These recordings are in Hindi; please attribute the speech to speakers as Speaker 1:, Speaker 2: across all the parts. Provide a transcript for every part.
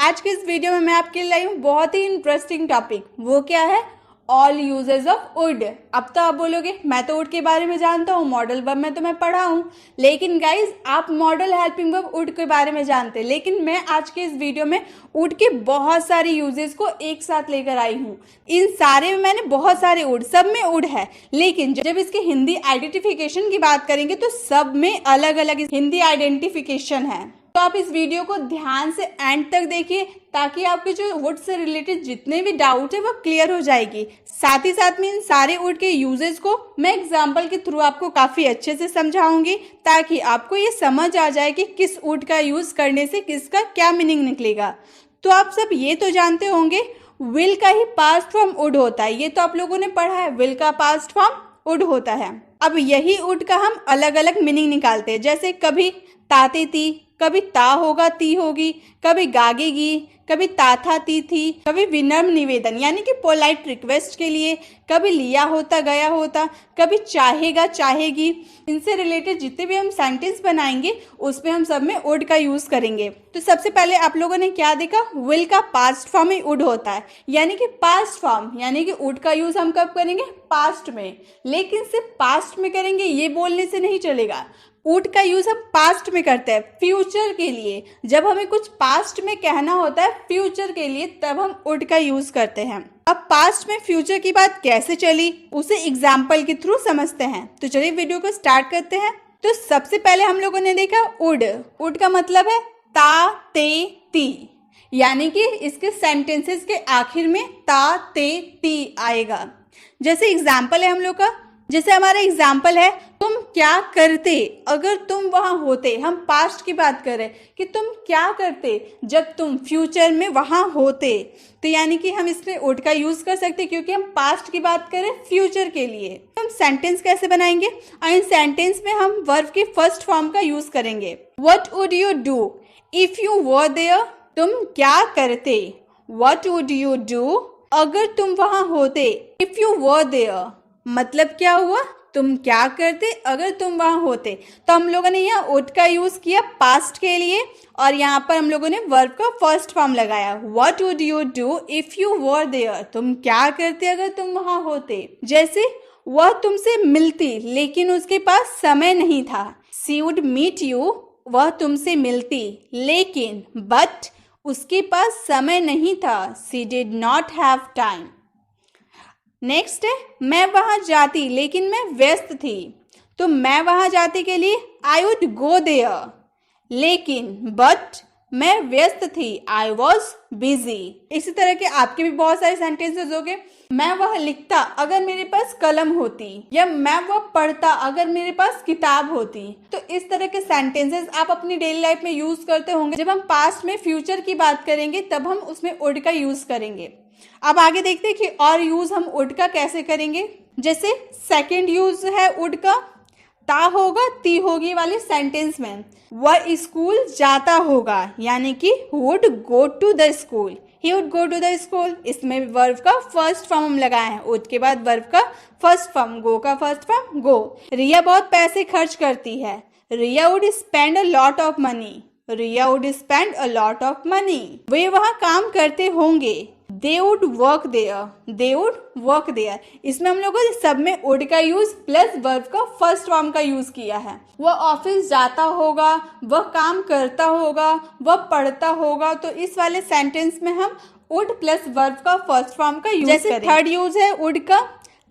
Speaker 1: आज के इस वीडियो में मैं आपके लिए लाई हूँ बहुत ही इंटरेस्टिंग टॉपिक। वो क्या है? All uses of would. अब तो आप बोलोगे मैं तो वुड के बारे में जानता हूँ, मॉडल वर्ब में तो मैं पढ़ा हूँ, लेकिन गाइज आप मॉडल हेल्पिंग वर्ब वुड के बारे में जानते हैं। लेकिन मैं आज के इस वीडियो में वुड के बहुत सारे यूजेस को एक साथ लेकर आई हूँ। इन सारे में मैंने बहुत सारे वुड, सब में वुड है, लेकिन जब इसके हिंदी आइडेंटिफिकेशन की बात करेंगे तो सब में अलग अलग हिंदी आइडेंटिफिकेशन है। तो आप इस वीडियो को ध्यान से एंड तक देखिए ताकि आपके जो वुड से रिलेटेड जितने भी डाउट है वो क्लियर हो जाएगी। साथ ही साथ में इन सारे वुड के यूजेस को मैं एग्जांपल के थ्रू आपको काफी अच्छे से समझाऊंगी ताकि आपको ये समझ आ जाए कि किस वुड का यूज करने से किसका क्या मीनिंग निकलेगा। तो आप सब ये तो जानते होंगे विल का ही पास्ट फॉर्म वुड होता है, ये तो आप लोगों ने पढ़ा है, विल का पास्ट फॉर्म वुड होता है। अब यही वुड का हम अलग अलग मीनिंग निकालते हैं, जैसे कभी ताते ती, कभी ता होगा ती होगी, कभी गागेगी, कभी ता था ती थी, कभी विनम्र निवेदन यानी कि पोलाइट रिक्वेस्ट के लिए, कभी लिया होता गया होता, कभी चाहेगा चाहेगी। इनसे रिलेटेड जितने भी हम सेंटेंस बनाएंगे उसमें हम सब में वुड का यूज करेंगे। तो सबसे पहले आप लोगों ने क्या देखा, विल का पास्ट फॉर्म में वुड होता है, यानी कि पास्ट फॉर्म, यानी कि वुड का यूज हम कब करेंगे? पास्ट में। लेकिन सिर्फ पास्ट में करेंगे ये बोलने से नहीं चलेगा। वुड का यूज हम पास्ट में करते हैं फ्यूचर के लिए। जब हमें कुछ पास्ट में कहना होता है फ्यूचर के लिए, तब हम वुड का यूज करते हैं। अब पास्ट में फ्यूचर की बात कैसे चली उसे एग्जाम्पल के थ्रू समझते हैं। तो चलिए वीडियो को स्टार्ट करते हैं। तो सबसे पहले हम लोगों ने देखा वुड। वुड का मतलब है ता ते ती, यानी कि इसके सेंटेंसेस के आखिर में ता ते ती आएगा। जैसे एग्जाम्पल है हम लोग का, जैसे हमारा एग्जाम्पल है तुम क्या करते अगर तुम वहां होते। हम पास्ट की बात कर रहे हैं कि तुम क्या करते जब तुम फ्यूचर में वहां होते। तो यानी कि हम इसमें वुड का यूज कर सकते हैं क्योंकि हम पास्ट की बात करें फ्यूचर के लिए। हम सेंटेंस कैसे बनाएंगे? इन सेंटेंस में हम वर्ब के फर्स्ट फॉर्म का यूज करेंगे। What would you do if you were there? तुम क्या करते? व्हाट वुड यू डू अगर तुम वहां होते। इफ यू वर देयर मतलब क्या हुआ? तुम क्या करते अगर तुम वहां होते। तो हम लोगों ने यहाँ वुड का यूज किया पास्ट के लिए और यहाँ पर हम लोगों ने वर्ब का फर्स्ट फॉर्म लगाया। What would you do if you were there? तुम क्या करते अगर तुम वहां होते। जैसे वह तुमसे मिलती लेकिन उसके पास समय नहीं था। शी वुड मीट यू, वह तुमसे मिलती लेकिन बट उसके पास समय नहीं था। She did not have time. Next है मैं वहां जाती लेकिन मैं व्यस्त थी। तो मैं वहां जाती के लिए आई वुड गो देयर, लेकिन बट मैं व्यस्त थी, आई वॉज बिजी। इसी तरह के आपके भी बहुत सारे सेंटेंसेस हो गए। मैं वह लिखता अगर मेरे पास कलम होती, या मैं वह पढ़ता अगर मेरे पास किताब होती। तो इस तरह के सेंटेंसेस आप अपनी डेली लाइफ में यूज करते होंगे। जब हम पास्ट में फ्यूचर की बात करेंगे तब हम उसमें वुड का यूज करेंगे। अब आगे देखते हैं कि और यूज हम वुड का कैसे करेंगे। जैसे सेकंड यूज है वुड का, ता होगा ती होगी वाले सेंटेंस में वह स्कूल जाता होगा, यानी कि would go to the school, he would go to the school. इसमें वर्ब का फर्स्ट फॉर्म हम लगाए हैं, वुड के बाद वर्ब का फर्स्ट फॉर्म, गो का फर्स्ट फॉर्म गो। रिया बहुत पैसे खर्च करती है। Riya would spend a lot of money, Riya would spend a lot of money. वे वहां काम करते होंगे। They would work there, they would work there। इसमें हम लोगों ने सब में वुड का यूज प्लस वर्ब का फर्स्ट फॉर्म का यूज किया है। वह ऑफिस जाता होगा, वह काम करता होगा, वह पढ़ता होगा। तो इस वाले सेंटेंस में हम वुड प्लस वर्ब का फर्स्ट फॉर्म का यूज करें। जैसे थर्ड यूज है वुड का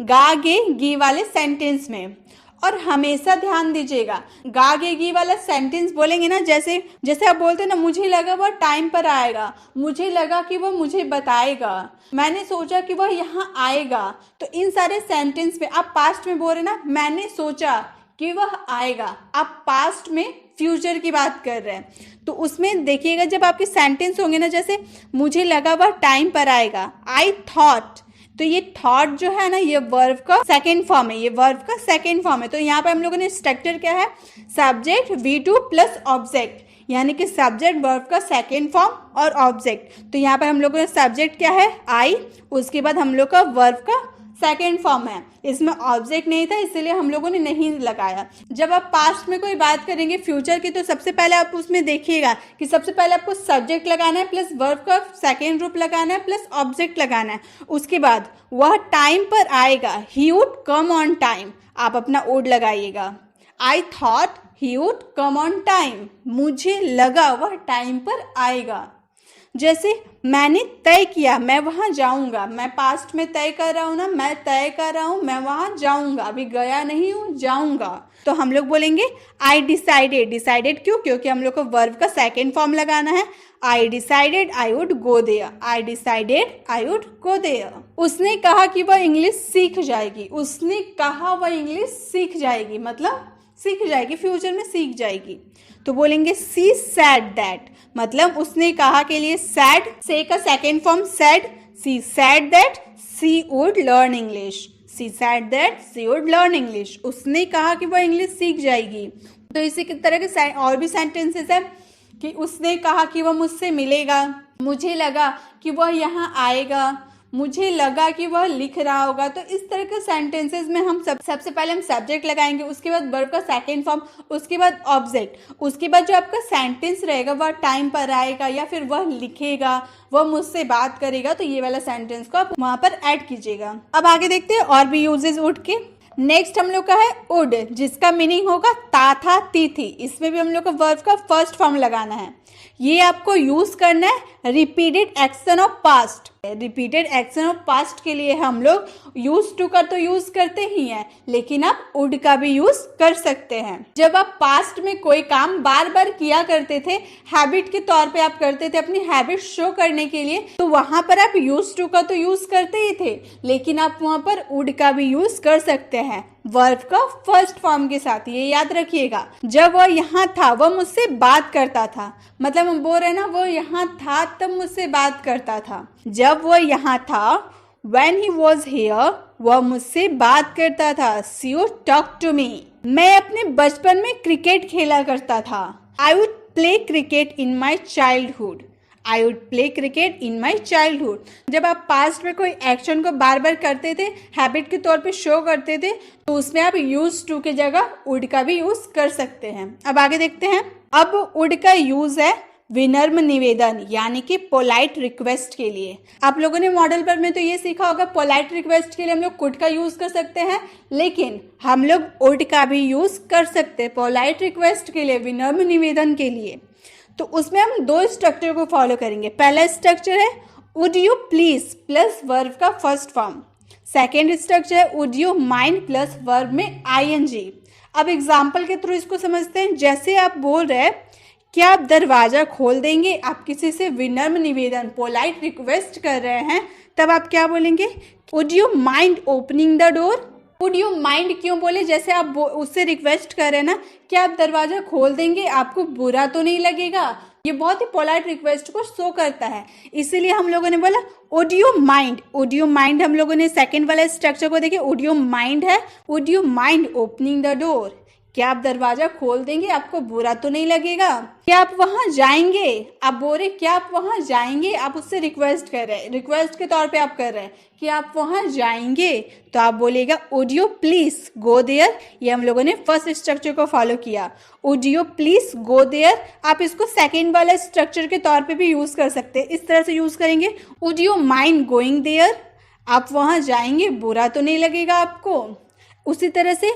Speaker 1: गा गे गी वाले सेंटेंस में। और हमेशा ध्यान दीजिएगा गागेगी वाला सेंटेंस बोलेंगे ना, जैसे आप बोलते हैं ना मुझे लगा वह टाइम पर आएगा, मुझे लगा कि वह मुझे बताएगा, मैंने सोचा कि वह यहाँ आएगा। तो इन सारे सेंटेंस में आप पास्ट में बोल रहे ना, मैंने सोचा कि वह आएगा, आप पास्ट में फ्यूचर की बात कर रहे हैं। तो उसमें देखिएगा जब आपके सेंटेंस होंगे ना, जैसे मुझे लगा वह टाइम पर आएगा, आई थॉट। तो ये थॉट जो है ना ये वर्ब का सेकेंड फॉर्म है, ये वर्ब का सेकेंड फॉर्म है। तो यहाँ पे हम लोगों ने स्ट्रक्चर क्या है, सब्जेक्ट V2 प्लस ऑब्जेक्ट, यानी कि सब्जेक्ट वर्ब का सेकेंड फॉर्म और ऑब्जेक्ट। तो यहाँ पर हम लोगों ने सब्जेक्ट क्या है आई, उसके बाद हम लोग का वर्ब का सेकेंड फॉर्म है, इसमें ऑब्जेक्ट नहीं था इसलिए हम लोगों ने नहीं लगाया। जब आप पास्ट में कोई बात करेंगे फ्यूचर की, तो सबसे पहले आप उसमें देखिएगा कि सबसे पहले आपको सब्जेक्ट लगाना है प्लस वर्ब का सेकेंड रूप लगाना है प्लस ऑब्जेक्ट लगाना है। उसके बाद वह टाइम पर आएगा, he would come on time, आप अपना वुड लगाइएगा। I thought he would come on time, मुझे लगा वह टाइम पर आएगा। जैसे मैंने तय किया मैं वहाँ जाऊँगा, मैं पास्ट में तय कर रहा हूँ ना, मैं तय कर रहा हूँ मैं वहाँ जाऊँगा, अभी गया नहीं हूँ, जाऊँगा। तो हम लोग बोलेंगे आई डिसाइडेड। डिसाइडेड क्यों? क्योंकि हम लोग को वर्ब का सेकेंड फॉर्म लगाना है। I decided I would go there, I decided I would go there. उसने कहा कि वह इंग्लिश सीख जाएगी, उसने कहा वह इंग्लिश सीख जाएगी, मतलब सीख जाएगी, फ्यूचर में सीख जाएगी। तो बोलेंगे सी सैड दैट, मतलब उसने कहा के लिए सैड, से का second form said, she said that she would learn English, she said that she would learn English. उसने कहा कि वह इंग्लिश सीख जाएगी। तो इसी तरह के और भी सेंटेंसेस है कि उसने कहा कि वह मुझसे मिलेगा, मुझे लगा कि वह यहाँ आएगा, मुझे लगा कि वह लिख रहा होगा। तो इस तरह के सेंटेंसेस में हम सबसे पहले हम सब्जेक्ट लगाएंगे, उसके बाद वर्ब का सेकेंड फॉर्म, उसके बाद ऑब्जेक्ट, उसके बाद जो आपका सेंटेंस रहेगा वह टाइम पर आएगा या फिर वह लिखेगा, वह मुझसे बात करेगा। तो ये वाला सेंटेंस को आप वहां पर ऐड कीजिएगा। अब आगे देखते हैं और भी यूजेस वुड के। नेक्स्ट हम लोग का है वुड, जिसका मीनिंग होगा ता था ती थी। इसमें भी हम लोग को वर्ब का फर्स्ट फॉर्म लगाना है। ये आपको यूज करना है repeated action of past. Repeated action of past के लिए हम लोग यूज टू का तो यूज करते ही हैं, लेकिन आप वुड का भी यूज कर सकते हैं। जब आप पास्ट में कोई काम बार बार किया करते थे, हैबिट के तौर पे आप करते थे अपनी हैबिट शो करने के लिए, तो वहां पर आप यूज टू का तो यूज करते ही थे, लेकिन आप वहां पर वुड का भी यूज कर सकते हैं वर्ब का फर्स्ट फॉर्म के साथ। ये याद रखिएगा। जब वह यहाँ था, वह मुझसे बात करता था, मतलब हम बोल रहे हैं ना वो यहाँ था तब मुझसे बात करता था। जब वह यहाँ था, when he was here, वह मुझसे बात करता था। she would talk to me। मैं अपने बचपन में क्रिकेट खेला करता था। I would play cricket in my childhood। I would play cricket in my childhood। जब आप पास्ट में कोई एक्शन को बार बार करते थे, हैबिट के तौर पे शो करते थे, तो उसमें आप यूज टू की जगह वुड का भी यूज कर सकते हैं। अब आगे देखते हैं। अब वुड का यूज है विनम्र निवेदन, यानी कि पोलाइट रिक्वेस्ट के लिए। आप लोगों ने मॉडल पर में तो ये सीखा होगा, पोलाइट रिक्वेस्ट के लिए हम लोग कुड का यूज कर सकते हैं, लेकिन हम लोग वुड का भी यूज कर सकते हैं पोलाइट रिक्वेस्ट के लिए, विनम्र निवेदन के लिए। तो उसमें हम दो स्ट्रक्चर को फॉलो करेंगे। पहला स्ट्रक्चर है would you please plus verb का फर्स्ट फॉर्म। सेकेंड स्ट्रक्चर है would you mind plus verb में आईएनजी। अब एग्जाम्पल के थ्रू इसको समझते हैं। जैसे आप बोल रहे हैं क्या आप दरवाजा खोल देंगे, आप किसी से विनम्र निवेदन पोलाइट रिक्वेस्ट कर रहे हैं, तब आप क्या बोलेंगे would you mind opening the door. Would you mind क्यों बोले? जैसे आप उससे रिक्वेस्ट कर रहे हैं ना, क्या आप दरवाजा खोल देंगे, आपको बुरा तो नहीं लगेगा। ये बहुत ही पोलाइट रिक्वेस्ट को शो करता है, इसीलिए हम लोगों ने बोला would you mind. Would you mind हम लोगों ने सेकंड वाला स्ट्रक्चर को देखिए, वुड यू माइंड है, would you mind opening the door, क्या आप दरवाजा खोल देंगे, आपको बुरा तो नहीं लगेगा। क्या आप वहां जाएंगे, आप बोल रहे क्या आप वहां जाएंगे, आप उससे रिक्वेस्ट कर रहे हैं, रिक्वेस्ट के तौर पे आप कर रहे हैं कि आप वहां जाएंगे, तो आप बोलेगा would you please go there. ये हम लोगों ने फर्स्ट स्ट्रक्चर को फॉलो किया, would you please go there. आप इसको सेकेंड वाला स्ट्रक्चर के तौर पे भी यूज कर सकते हैं, इस तरह से यूज करेंगे would you mind going there, आप वहां जाएंगे, बुरा तो नहीं लगेगा आपको। उसी तरह से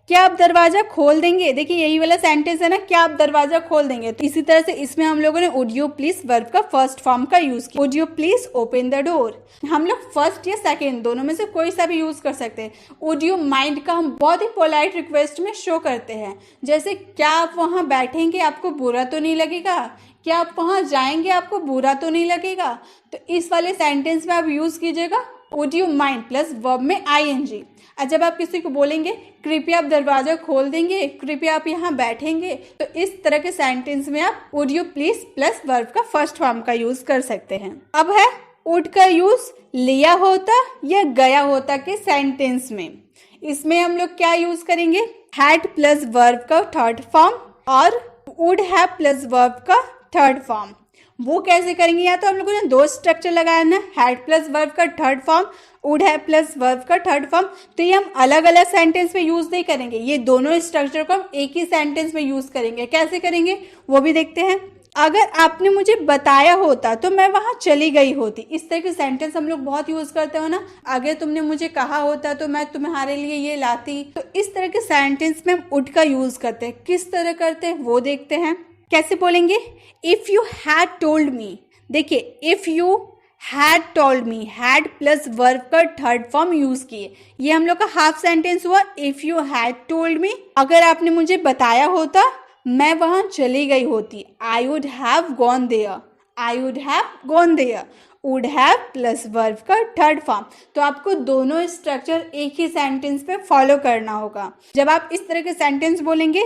Speaker 1: क्या आप दरवाजा खोल देंगे, देखिए यही वाला सेंटेंस है ना, क्या आप दरवाजा खोल देंगे। तो इसी तरह से इसमें हम लोगों ने वुड यू प्लीज वर्ब का फर्स्ट फॉर्म का यूज किया, would you please open the door. हम लोग फर्स्ट या सेकंड दोनों में से कोई सा भी यूज कर सकते हैं। वुड यू माइंड का हम बहुत ही पोलाइट रिक्वेस्ट में शो करते हैं, जैसे क्या आप वहां बैठेंगे, आपको बुरा तो नहीं लगेगा, क्या आप वहां जाएंगे, आपको बुरा तो नहीं लगेगा। तो इस वाले सेंटेंस में आप यूज कीजिएगा would you mind plus verb में आईएनजी। और जब आप किसी को बोलेंगे कृपया आप दरवाजा खोल देंगे, कृपया आप यहाँ बैठेंगे, तो इस तरह के सेंटेंस में आप would you please plus verb का फर्स्ट फॉर्म का यूज कर सकते हैं। अब है वुड का यूज लिया होता या गया होता के सेंटेंस में। इसमें हम लोग क्या यूज करेंगे, हैड प्लस वर्ब का थर्ड फॉर्म और वुड हैव प्लस वर्ब का थर्ड फॉर्म। वो कैसे करेंगे? या तो हम लोगों ने दो स्ट्रक्चर लगाया ना, हैड प्लस वर्ब का third form, would have plus verb का थर्ड फॉर्म, तो ये हम अलग अलग सेंटेंस में यूज नहीं करेंगे, ये दोनों स्ट्रक्चर को हम एक ही सेंटेंस में यूज करेंगे। कैसे करेंगे वो भी देखते हैं। अगर आपने मुझे बताया होता तो मैं वहां चली गई होती, इस तरह के सेंटेंस हम लोग बहुत यूज करते हो ना। अगर तुमने मुझे कहा होता तो मैं तुम्हारे लिए ये लाती, तो इस तरह के सेंटेंस में हम वुड का यूज करते हैं। किस तरह करते हैं वो देखते हैं। कैसे बोलेंगे? If you had told me, देखिए if you had told me, had plus verb का थर्ड फॉर्म यूज किए, ये हम लोग का हाफ सेंटेंस हुआ। If you had told me, अगर आपने मुझे बताया होता मैं वहां चली गई होती, I would have gone there, I would have gone there, would have plus verb का थर्ड फॉर्म। तो आपको दोनों स्ट्रक्चर एक ही सेंटेंस पे फॉलो करना होगा। जब आप इस तरह के सेंटेंस बोलेंगे,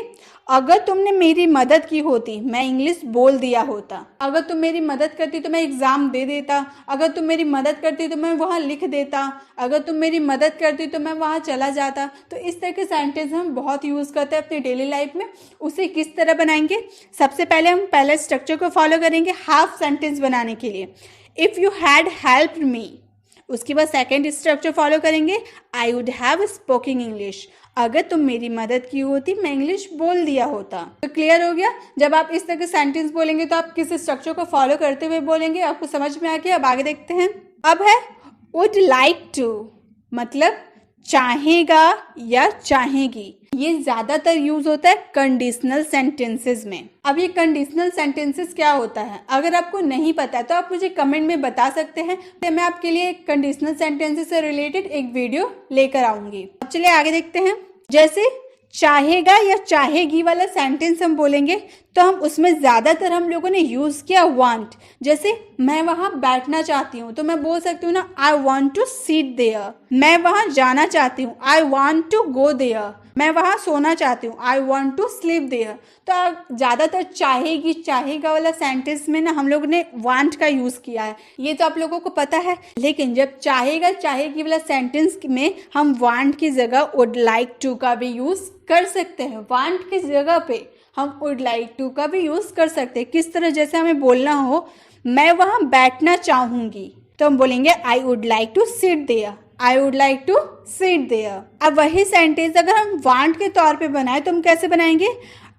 Speaker 1: अगर तुमने मेरी मदद की होती मैं इंग्लिश बोल दिया होता, अगर तुम मेरी मदद करती तो मैं एग्जाम दे देता, अगर तुम मेरी मदद करती तो मैं वहाँ लिख देता, अगर तुम मेरी मदद करती तो मैं वहाँ चला जाता। तो इस तरह के सेंटेंस हम बहुत यूज करते हैं अपनी डेली लाइफ में। उसे किस तरह बनाएंगे? सबसे पहले हम पहले स्ट्रक्चर को फॉलो करेंगे हाफ सेंटेंस बनाने के लिए। If you had helped me, उसके बाद सेकेंड स्ट्रक्चर फॉलो करेंगे, आई वुड हैव स्पोकिंग इंग्लिश, अगर तुम मेरी मदद की होती मैं इंग्लिश बोल दिया होता। तो क्लियर हो गया? जब आप इस तरह के सेंटेंस बोलेंगे तो आप किस स्ट्रक्चर को फॉलो करते हुए बोलेंगे, आपको समझ में आ गया। अब आगे देखते हैं। अब है वुड लाइक टू, मतलब चाहेगा या चाहेगी। ये ज्यादातर यूज होता है कंडीशनल सेंटेंसेस में। अब ये कंडीशनल सेंटेंसेस क्या होता है, अगर आपको नहीं पता है तो आप मुझे कमेंट में बता सकते हैं, तो मैं आपके लिए कंडीशनल सेंटेंसेस से रिलेटेड एक वीडियो लेकर आऊंगी। अब चलिए आगे देखते हैं। जैसे चाहेगा या चाहेगी वाला सेंटेंस हम बोलेंगे तो हम उसमें ज्यादातर हम लोगों ने यूज किया वांट। जैसे मैं वहां बैठना चाहती हूँ तो मैं बोल सकती हूँ ना, I want to seat there. मैं वहां जाना चाहती हूँ, I want to go there. मैं वहां सोना चाहती हूँ, I want to sleep there. तो ज्यादातर चाहेगी चाहेगा वाला सेंटेंस में ना हम लोग ने वांट का यूज किया है, ये तो आप लोगों को पता है। लेकिन जब चाहेगा चाहेगी वाला सेंटेंस में हम वांट की जगह वुड लाइक टू का भी यूज कर सकते हैं। वांट की जगह पे हम वुड लाइक टू का भी यूज कर सकते हैं। किस तरह? जैसे हमें बोलना हो मैं वहां बैठना चाहूंगी तो हम बोलेंगे I would like to sit there, I would like to sit there. अब वही सेंटेंस अगर हम वांट के तौर पे बनाए तो हम कैसे बनाएंगे?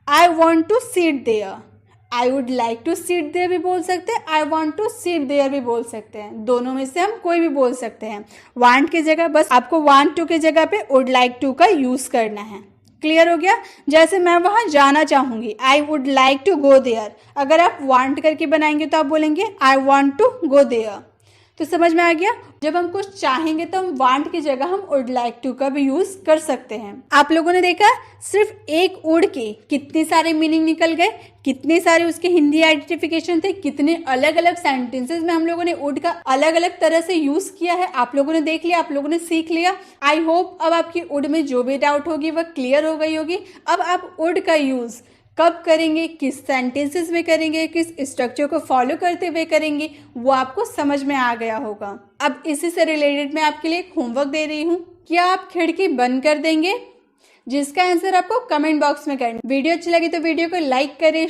Speaker 1: I want to sit there, I would like to sit there भी बोल सकते हैं, I want to sit there भी बोल सकते हैं। दोनों में से हम कोई भी बोल सकते हैं। वांट की जगह बस आपको वांट टू की जगह पे वुड लाइक टू का यूज करना है। क्लियर हो गया? जैसे मैं वहां जाना चाहूंगी, I would like to go there. अगर आप वांट करके बनाएंगे तो आप बोलेंगे I want to go there. तो समझ में आ गया? जब हम कुछ चाहेंगे तो हम वांट की जगह हम वुड लाइक टू का भी यूज कर सकते हैं। आप लोगों ने देखा सिर्फ एक वुड के कितने सारे मीनिंग निकल गए, कितने सारे उसके हिंदी आइडेंटिफिकेशन थे, कितने अलग अलग सेंटेंसेस में हम लोगों ने वुड का अलग अलग तरह से यूज किया है। आप लोगों ने देख लिया, आप लोगों ने सीख लिया। आई होप अब आपकी वुड में जो भी डाउट होगी वह क्लियर हो गई होगी। अब आप वुड का यूज कब करेंगे, किस सेंटेंसेस में करेंगे, किस स्ट्रक्चर को फॉलो करते हुए करेंगे, वो आपको समझ में आ गया होगा। अब इसी से रिलेटेड मैं आपके लिए एक होमवर्क दे रही हूँ। क्या आप खिड़की बंद कर देंगे? जिसका आंसर आपको कमेंट बॉक्स में करना। वीडियो अच्छी लगी तो वीडियो को लाइक करें,